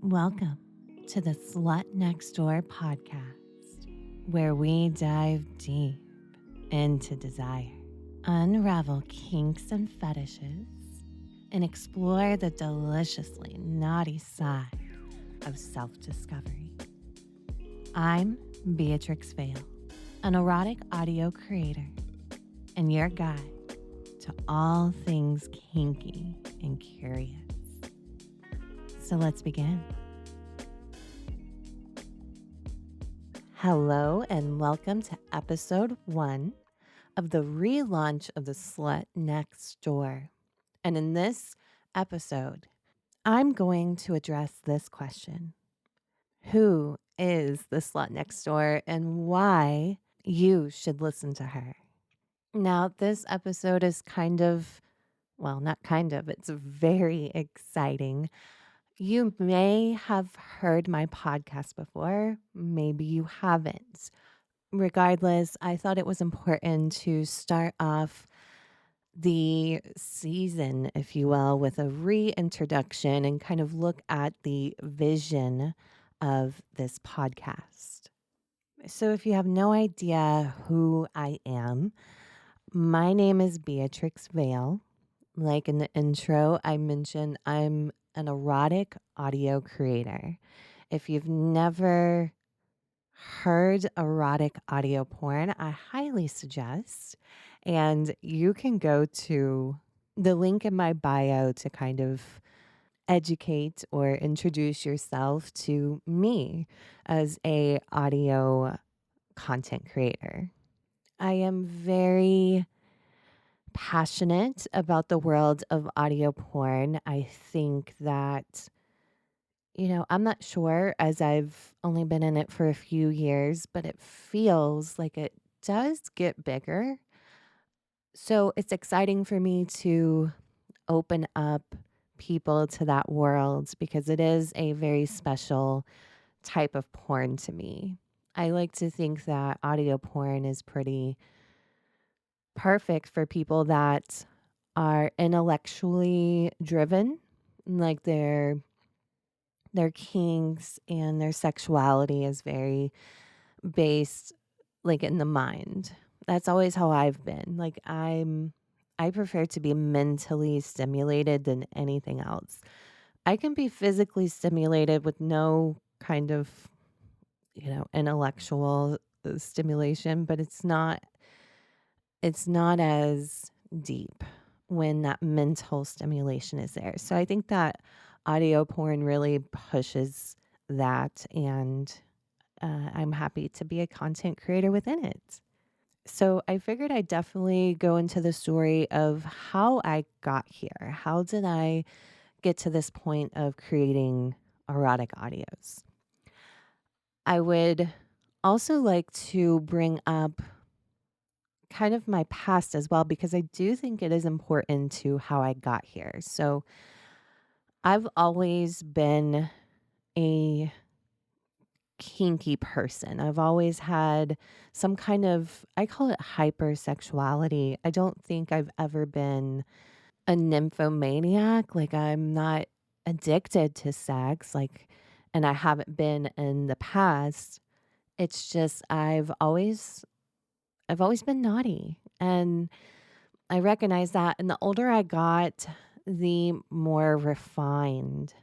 Welcome to the Slut Next Door podcast, where we dive deep into desire, unravel kinks and fetishes, and explore the deliciously naughty side of self-discovery. I'm Beatrix Vale, an erotic audio creator, and your guide to all things kinky and curious. So let's begin. Hello, and welcome to episode 1 of the relaunch of the Slut Next Door. And in this episode, I'm going to address this question: who is the Slut Next Door and why you should listen to her? Now, this episode is it's very exciting. You may have heard my podcast before, maybe you haven't. Regardless, I thought it was important to start off the season, if you will, with a reintroduction and kind of look at the vision of this podcast. So, if you have no idea who I am, my name is Beatrix Vale. Like in the intro, I mentioned I'm an erotic audio creator. If you've never heard erotic audio porn, I highly suggest. And you can go to the link in my bio to kind of educate or introduce yourself to me as a audio content creator. I am very passionate about the world of audio porn. I think that I'm not sure as I've only been in it for a few years, but it feels like it does get bigger. So it's exciting for me to open up people to that world because it is a very special type of porn to me. I like to think that audio porn is pretty perfect for people that are intellectually driven, like their kinks and their sexuality is very based like in the mind. That's always how I've been. I prefer to be mentally stimulated than anything else. I can be physically stimulated with no kind of, intellectual stimulation, but it's not as deep when that mental stimulation is there. So I think that audio porn really pushes that, and I'm happy to be a content creator within it. So I figured I'd definitely go into the story of how I got here. How did I get to this point of creating erotic audios? I would also like to bring up kind of my past as well, because I do think it is important to how I got here. So I've always been a kinky person. I've always had some kind of, I call it hypersexuality. I don't think I've ever been a nymphomaniac. Like, I'm not addicted to sex, and I haven't been in the past. It's just I've always been naughty. And I recognize that. And the older I got, the more refined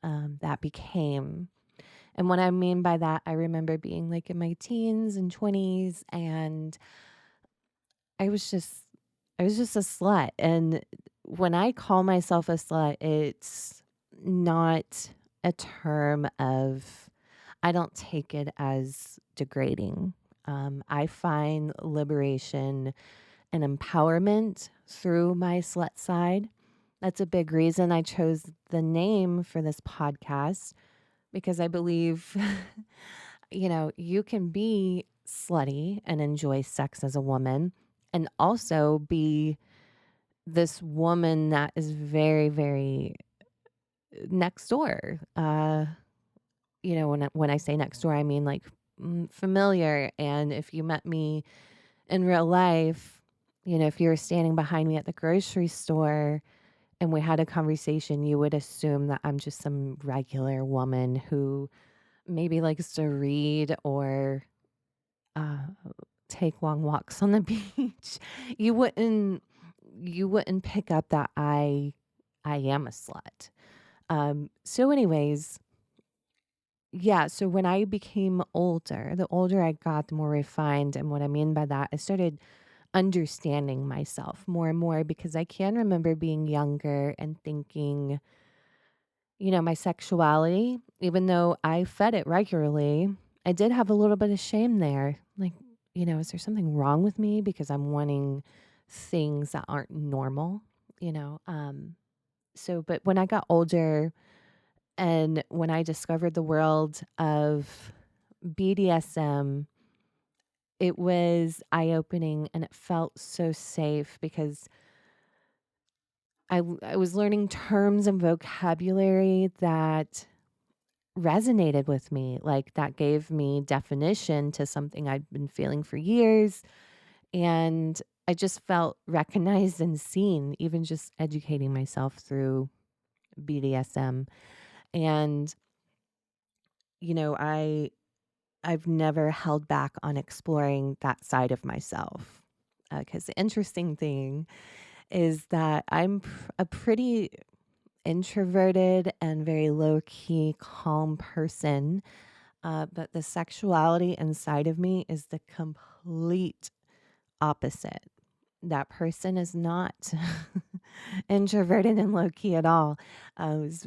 that became. And what I mean by that, I remember being like in my teens and 20s, and I was just I was just a slut. And when I call myself a slut, it's not a term of, I don't take it as degrading. I find liberation and empowerment through my slut side. That's a big reason I chose the name for this podcast, because I believe, you can be slutty and enjoy sex as a woman and also be this woman that is very, very next door. When I say next door, I mean like familiar. And if you met me in real life, if you were standing behind me at the grocery store and we had a conversation, you would assume that I'm just some regular woman who maybe likes to read or uh, take long walks on the beach. You wouldn't you wouldn't pick up that I am a slut. So anyways, yeah, so when I became older, the older I got, the more refined. And what I mean by that, I started understanding myself more and more because I can remember being younger and thinking, my sexuality, even though I fed it regularly, I did have a little bit of shame there. Like, is there something wrong with me because I'm wanting things that aren't normal, you know? But when I got older and when I discovered the world of BDSM, it was eye opening and it felt so safe because I was learning terms and vocabulary that resonated with me, like, that gave me definition to something I'd been feeling for years, and I just felt recognized and seen, even just educating myself through BDSM, and, I've never held back on exploring that side of myself, because the interesting thing is that a pretty introverted and very low-key, calm person. But the sexuality inside of me is the complete opposite. That person is not introverted and low key at all.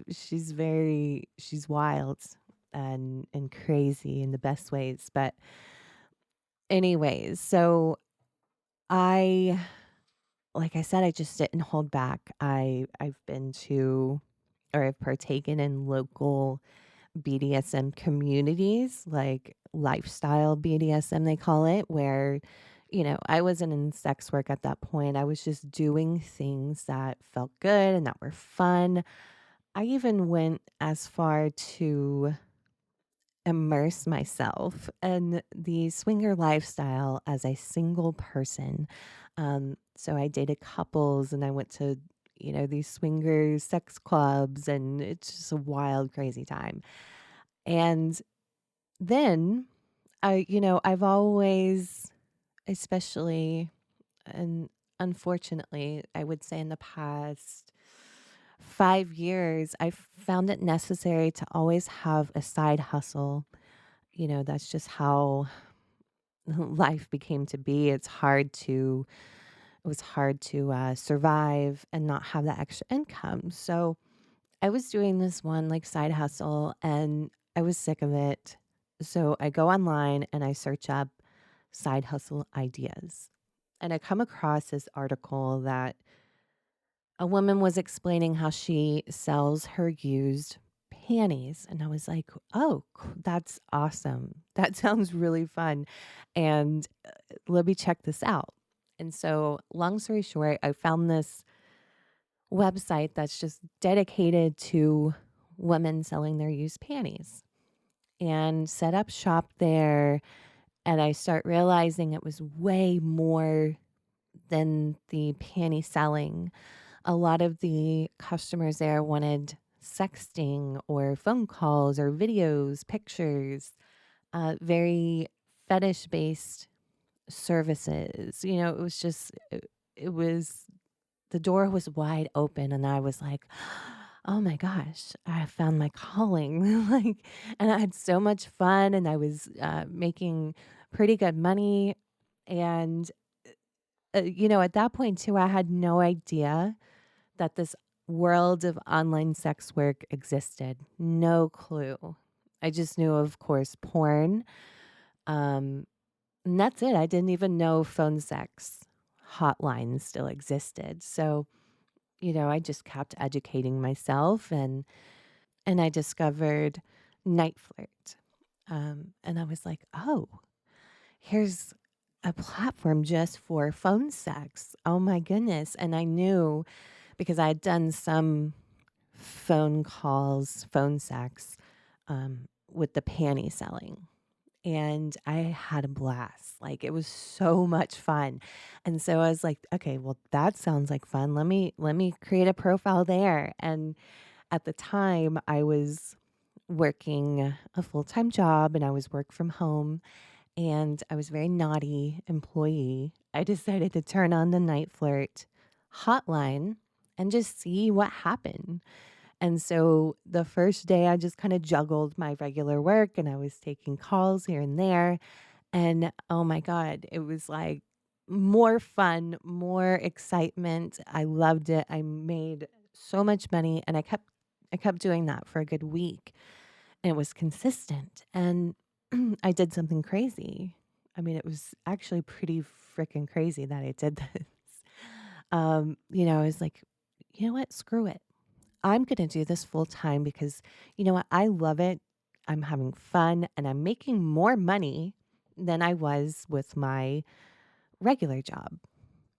She's wild and crazy in the best ways. But anyways, so I, like I said, I just didn't hold back. I've been to or I've partaken in local BDSM communities, like lifestyle BDSM, they call it, where, I wasn't in sex work at that point. I was just doing things that felt good and that were fun. I even went as far to immerse myself in the swinger lifestyle as a single person. So I dated couples and I went to, these swinger sex clubs, and it's just a wild, crazy time. And then I've always, especially and unfortunately, I would say in the past 5 years, I've found it necessary to always have a side hustle. That's just how life became to be. It was hard to survive and not have that extra income. So I was doing this one like side hustle and I was sick of it. So I go online and I search up side hustle ideas. And I come across this article that a woman was explaining how she sells her used panties. And I was like, oh, that's awesome. That sounds really fun. And let me check this out. And so, long story short, I found this website that's just dedicated to women selling their used panties and set up shop there. And I start realizing it was way more than the panty selling. A lot of the customers there wanted sexting or phone calls or videos, pictures, very fetish based services. It was just, it was the door was wide open and I was like, "Oh my gosh, I found my calling." Like, and I had so much fun and I was making pretty good money. And, at that point too, I had no idea that this world of online sex work existed. No clue. I just knew, of course, porn. Um, and that's it. I didn't even know phone sex hotlines still existed. So, I just kept educating myself and I discovered Night Flirt. And I was like, oh, here's a platform just for phone sex. Oh my goodness. And I knew because I had done some phone calls, phone sex with the panty selling. and I had a blast. Like, it was so much fun. And so I was like, okay, well, that sounds like fun. Let me create a profile there. And at the time, I was working a full-time job and I was work from home, and I was a very naughty employee. I decided to turn on the night flirt hotline and just see what happened. And so the first day I just kind of juggled my regular work and I was taking calls here and there. And oh my God, it was like more fun, more excitement. I loved it. I made so much money and I kept doing that for a good week, and it was consistent. And I did something crazy. I mean, it was actually pretty freaking crazy that I did this. I was like, you know what? Screw it. I'm going to do this full time because you know what? I love it. I'm having fun and I'm making more money than I was with my regular job.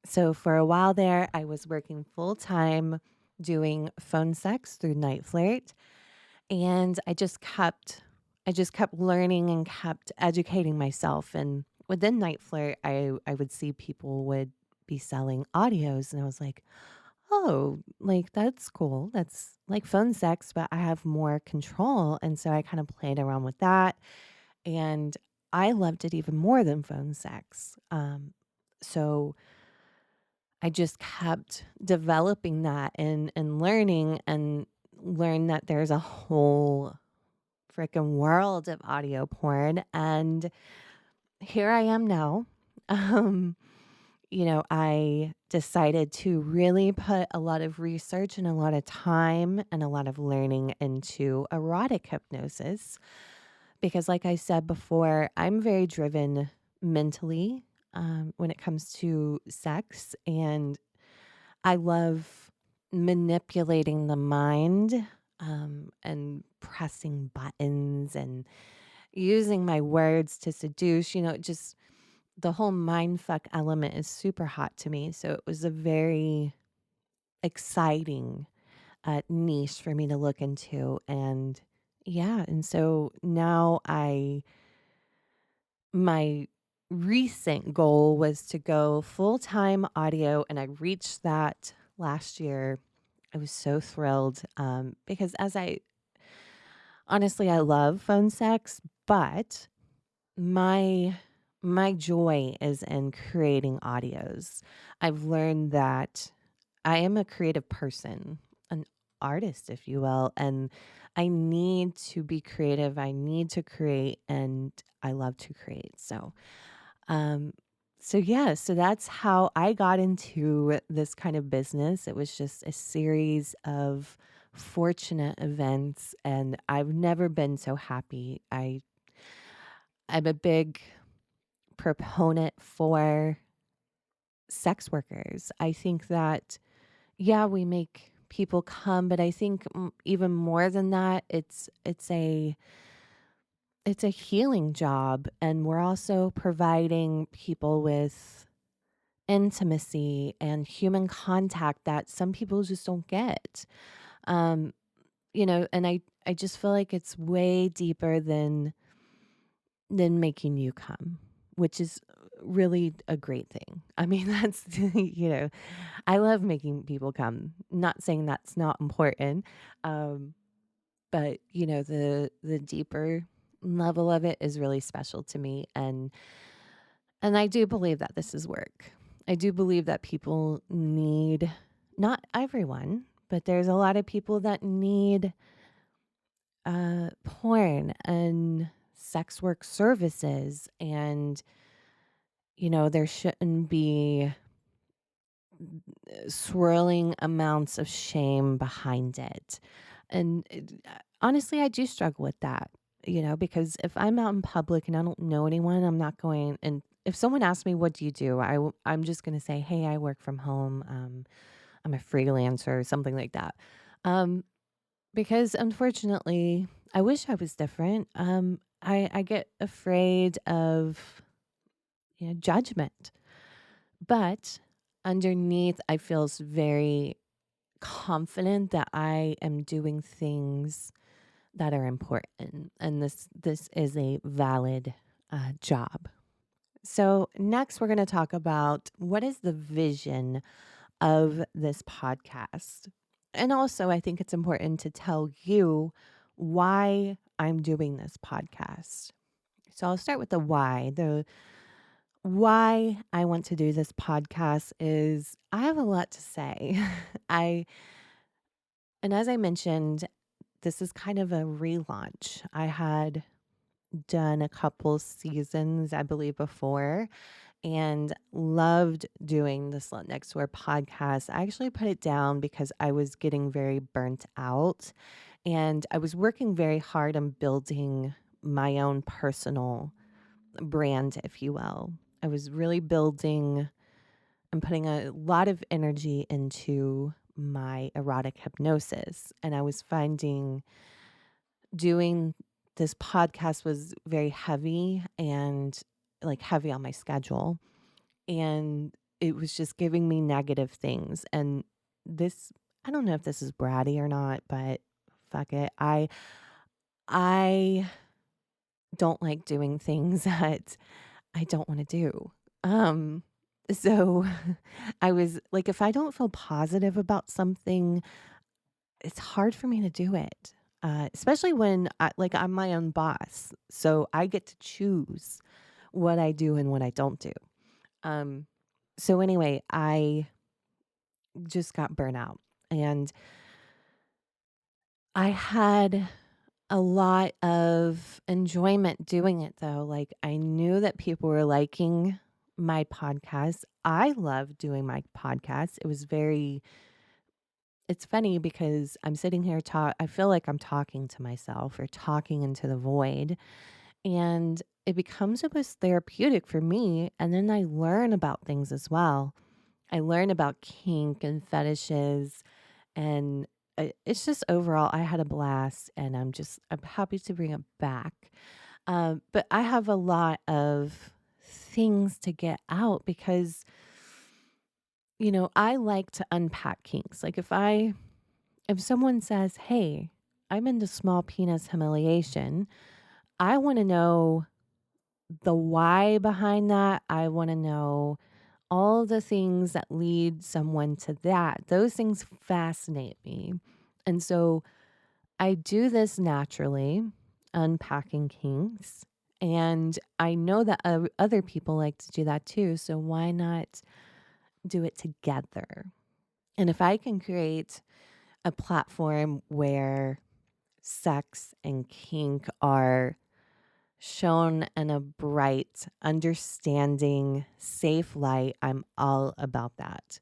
So for a while there, I was working full time doing phone sex through Night Flirt, and I just kept learning and kept educating myself. And within Night Flirt, I would see people would be selling audios, and I was like, oh, like that's cool. That's like phone sex, but I have more control. And so I kind of played around with that. And I loved it even more than phone sex. So I just kept developing that and learning and learn that there's a whole freaking world of audio porn. And here I am now. Um, I decided to really put a lot of research and a lot of time and a lot of learning into erotic hypnosis because, like I said before, I'm very driven mentally when it comes to sex, and I love manipulating the mind and pressing buttons and using my words to seduce, just the whole mind fuck element is super hot to me. So it was a very exciting niche for me to look into. And yeah, and so now my recent goal was to go full time audio, and I reached that last year. I was so thrilled because honestly, I love phone sex, but my my joy is in creating audios. I've learned that I am a creative person, an artist, if you will, and I need to be creative. I need to create, and I love to create. Um, so that's how I got into this kind of business. It was just a series of fortunate events, and I've never been so happy. I'm a big proponent for sex workers. I think that, yeah, we make people come, but I think even more than that, it's a healing job, and we're also providing people with intimacy and human contact that some people just don't get. Um, and I just feel like it's way deeper than making you come, which is really a great thing. I mean, that's, I love making people come. Not saying that's not important. Um, but the deeper level of it is really special to me. And I do believe that this is work. I do believe that people need, not everyone, but there's a lot of people that need porn and sex work services. And, there shouldn't be swirling amounts of shame behind it. And honestly, I do struggle with that, because if I'm out in public and I don't know anyone, I'm not going. And if someone asks me, what do you do? I'm just going to say, hey, I work from home. I'm a freelancer or something like that. Um, because unfortunately, I wish I was different. I get afraid of, judgment, but underneath, I feel very confident that I am doing things that are important, and this is a valid job. So, next, we're going to talk about what is the vision of this podcast. And also, I think it's important to tell you why I'm doing this podcast. So, I'll start with the why. The why I want to do this podcast is I have a lot to say. I and as I mentioned, this is kind of a relaunch. I had done a couple seasons, I believe, before and loved doing the Slut Next Door podcast. I actually put it down because I was getting very burnt out and I was working very hard on building my own personal brand, if you will. I was really building and putting a lot of energy into my erotic hypnosis. And I was finding doing this podcast was very heavy and like heavy on my schedule. And it was just giving me negative things. And this, I don't know if this is bratty or not, but fuck it. I don't like doing things that I don't want to do. So I was like, if I don't feel positive about something, it's hard for me to do it. Especially when I'm my own boss. So I get to choose what I do and what I don't do. Um, so anyway, I just got burnt out and I had a lot of enjoyment doing it though. Like I knew that people were liking my podcast. I love doing my podcast. It's funny because I'm sitting here I feel like I'm talking to myself or talking into the void and it becomes almost therapeutic for me. And then I learn about things as well. I learn about kink and fetishes and it's just overall, I had a blast and I'm happy to bring it back. But I have a lot of things to get out because, I like to unpack kinks. Like if someone says, hey, I'm into small penis humiliation, I want to know the why behind that. I want to know all the things that lead someone to that. Those things fascinate me. And so I do this naturally, unpacking kinks. And I know that other people like to do that too. So why not do it together? And if I can create a platform where sex and kink are shown in a bright, understanding, safe light, I'm all about that.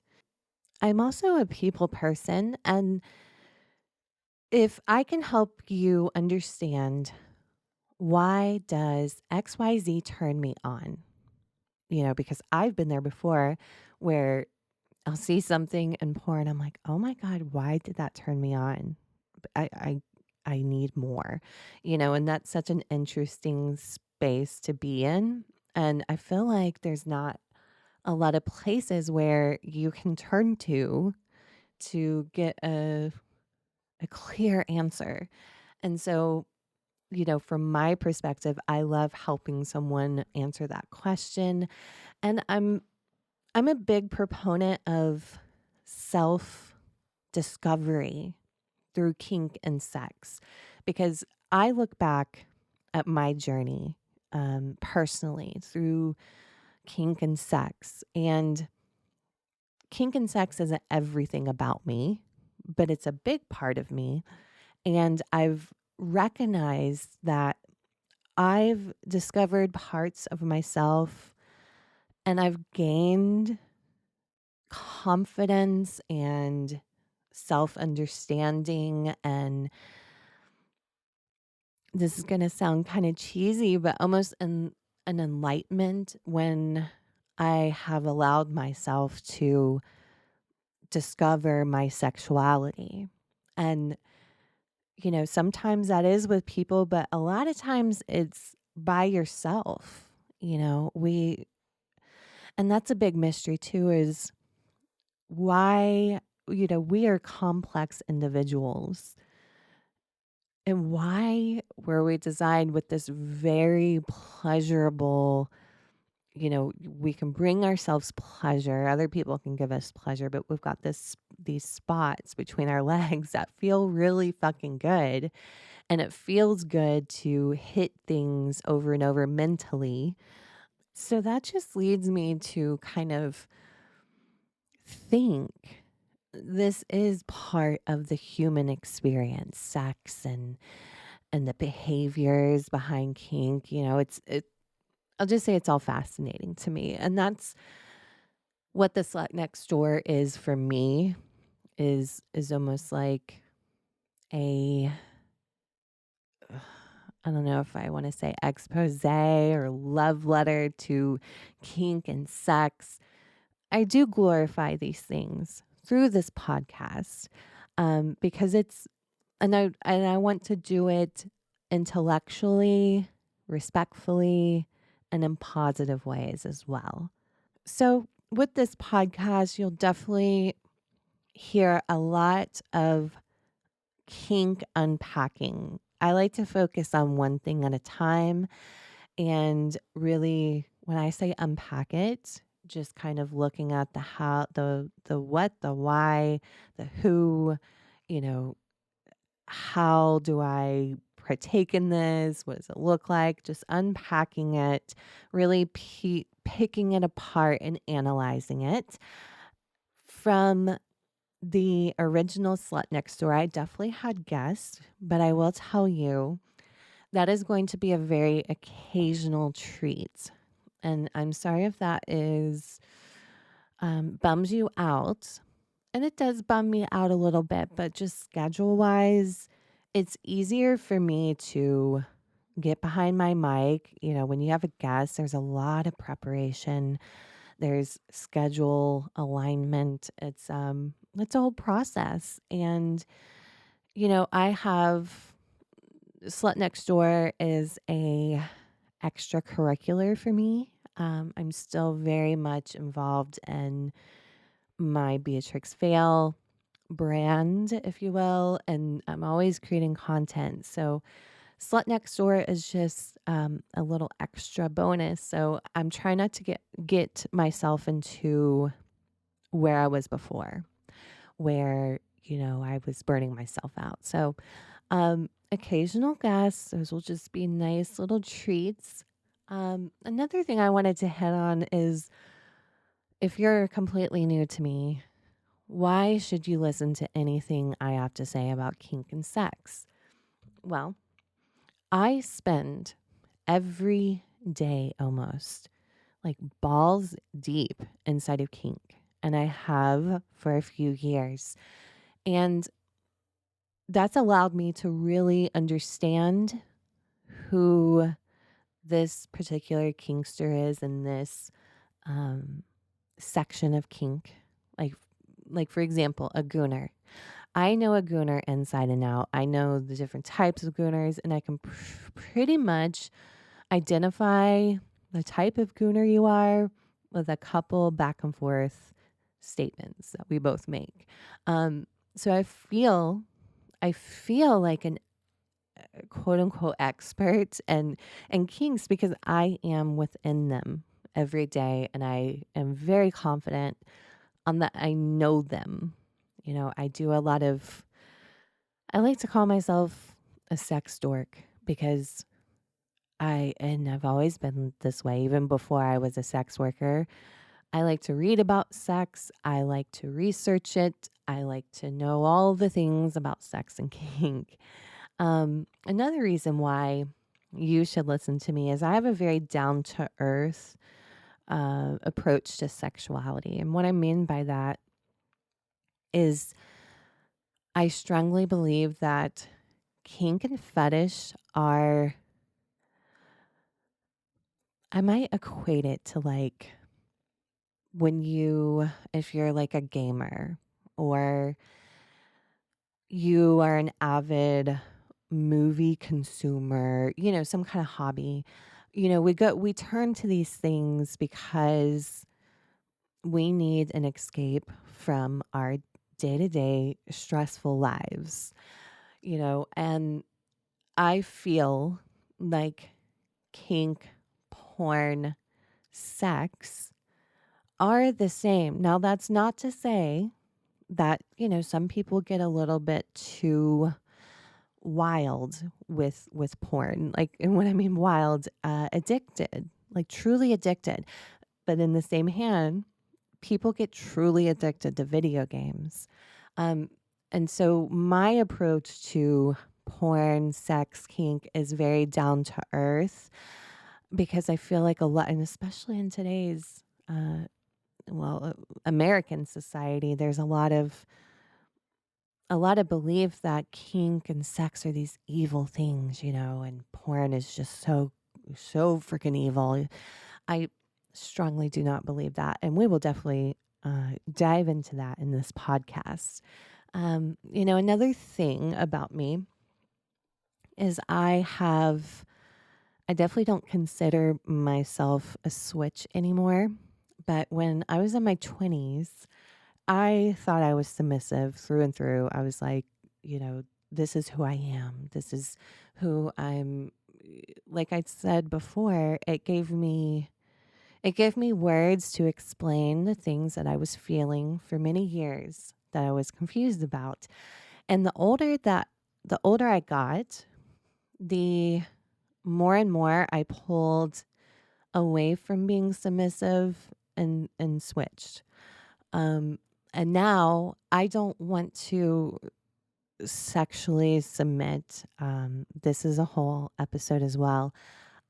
I'm also a people person. And if I can help you understand why does XYZ turn me on? Because I've been there before where I'll see something in porn. I'm like, oh my God, why did that turn me on? I, I, I need more, and that's such an interesting space to be in. And I feel like there's not a lot of places where you can turn to get a clear answer. And so, from my perspective, I love helping someone answer that question. And I'm a big proponent of self discovery through kink and sex because I look back at my journey personally through kink and sex. And kink and sex isn't everything about me, but it's a big part of me. And I've recognized that I've discovered parts of myself and I've gained confidence and self understanding. And this is going to sound kind of cheesy, but almost an enlightenment when I have allowed myself to discover my sexuality. And, sometimes that is with people, but a lot of times it's by yourself. And that's a big mystery too, is why, we are complex individuals. And why were we designed with this very pleasurable, we can bring ourselves pleasure, other people can give us pleasure, but we've got these spots between our legs that feel really fucking good, and it feels good to hit things over and over mentally. So that just leads me to kind of think this is part of the human experience, sex and the behaviors behind kink. I'll just say it's all fascinating to me. And that's what the slut next door is for me, is almost like a I don't know if I want to say expose or love letter to kink and sex. I do glorify these things through this podcast, because I want to do it intellectually, respectfully, and in positive ways as well. So with this podcast, you'll definitely hear a lot of kink unpacking. I like to focus on one thing at a time, and really, when I say unpack it, just kind of looking at the how, the what, the why, the who, you know, how do I partake in this? What does it look like? Just unpacking it, really picking it apart and analyzing it. From the original Slut Next Door, I definitely had guests, but I will tell you that is going to be a very occasional treat. And I'm sorry if that is bums you out. And it does bum me out a little bit, but just schedule wise, it's easier for me to get behind my mic. When you have a guest, there's a lot of preparation. There's schedule alignment. It's a whole process. And I have Slut Next Door is a extracurricular for me. I'm still very much involved in my Beatrix Fail brand, if you will, and I'm always creating content. So Slut Next Door is just a little extra bonus. So I'm trying not to get myself into where I was before, where I was burning myself out. So occasional guests, those will just be nice little treats. Another thing I wanted to hit on is, if you're completely new to me, why should you listen to anything I have to say about kink and sex? Well, I spend every day almost like balls deep inside of kink, and I have for a few years. And that's allowed me to really understand who this particular kinkster is in this um, section of kink. Like, like for example, a gooner. I know a gooner inside and out. I know the different types of gooners, and I can pretty much identify the type of gooner you are with a couple back and forth statements that we both make. So I feel like an quote unquote expert and kinks because I am within them every day, and I am very confident on that I know them. I do a lot of I like to call myself a sex dork because I've always been this way even before I was a sex worker. I like to read about sex, I like to research it, I like to know all the things about sex and kink. Another reason why you should listen to me is I have a very down to earth approach to sexuality. And what I mean by that is I strongly believe that kink and fetish are, I might equate it to like if you're like a gamer or you are an avid movie consumer, some kind of hobby. We turn to these things because we need an escape from our day-to-day stressful lives, and I feel like kink, porn, sex are the same. Now, that's not to say that, some people get a little bit too wild with porn. Like, and when I mean wild, addicted, like truly addicted. But in the same hand, people get truly addicted to video games. Um, and so my approach to porn, sex, kink is very down to earth because I feel like a lot, and especially in today's, uh, American society, there's a lot of belief that kink and sex are these evil things, and porn is just so freaking evil. I strongly do not believe that, and we will definitely dive into that in this podcast. Another thing about me is I definitely don't consider myself a switch anymore. But when I was in my 20s, I thought I was submissive through and through. I was like, this is who I am. This is who I'm. Like I said before, it gave me words to explain the things that I was feeling for many years that I was confused about. And the older I got, the more and more I pulled away from being submissive and switched. Um, and now I don't want to sexually submit. This is a whole episode as well.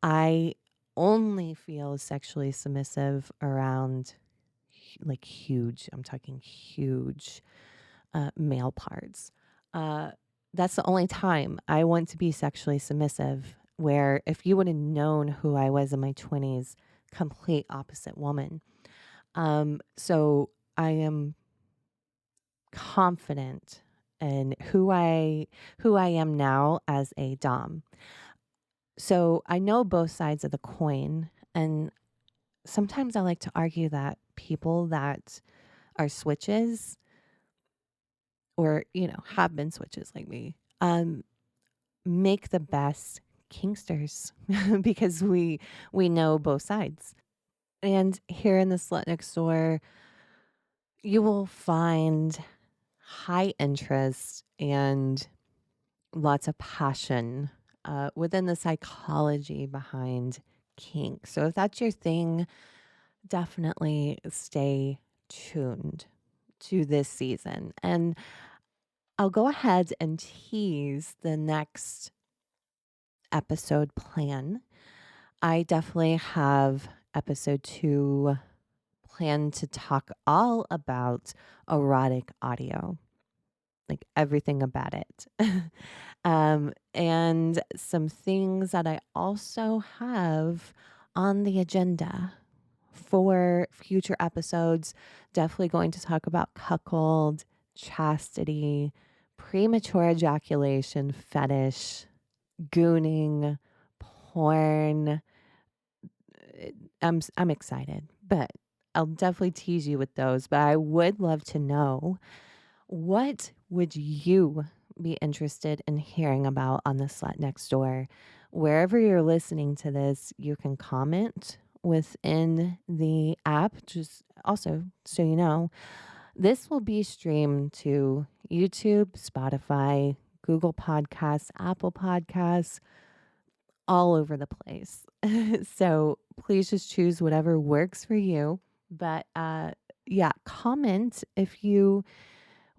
I only feel sexually submissive around like huge, I'm talking huge male parts. Uh, that's the only time I want to be sexually submissive. Where if you would have known who I was in my 20s, complete opposite woman. So I am confident in who I am now as a dom. So I know both sides of the coin, and sometimes I like to argue that people that are switches or, have been switches like me, make the best kinksters because we know both sides. And here in the Slut Next Door, you will find high interest and lots of passion within the psychology behind kink. So if that's your thing, definitely stay tuned to this season. And I'll go ahead and tease the next episode plan. I definitely have episode 2 planned to talk all about erotic audio, like everything about it. And some things that I also have on the agenda for future episodes. Definitely going to talk about cuckold, chastity, premature ejaculation, fetish, gooning, porn. I'm excited, but I'll definitely tease you with those. But I would love to know, what would you be interested in hearing about on the Slut Next Door? Wherever you're listening to this, you can comment within the app. Just also, so you know, this will be streamed to YouTube, Spotify, Google Podcasts, Apple Podcasts, all over the place. So please just choose whatever works for you. But yeah, comment if you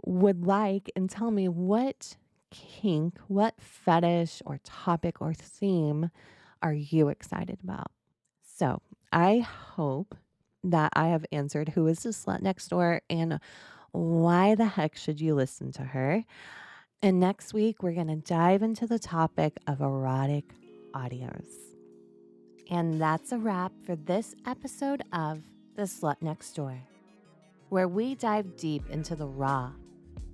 would like and tell me what kink, what fetish or topic or theme are you excited about? So I hope that I have answered who is the slut next door and why the heck should you listen to her. And next week, we're going to dive into the topic of erotic audios. And that's a wrap for this episode of The Slut Next Door, where we dive deep into the raw,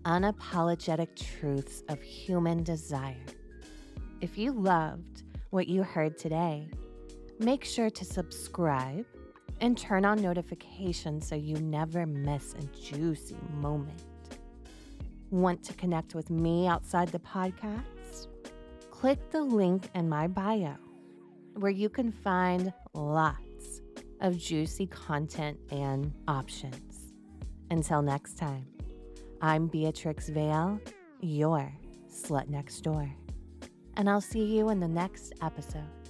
unapologetic truths of human desire. If you loved what you heard today, make sure to subscribe and turn on notifications so you never miss a juicy moment. Want to connect with me outside the podcast? click the link in my bio where you can find lots of juicy content and options. Until next time, I'm Beatrix Vale, your slut next door, and I'll see you in the next episode.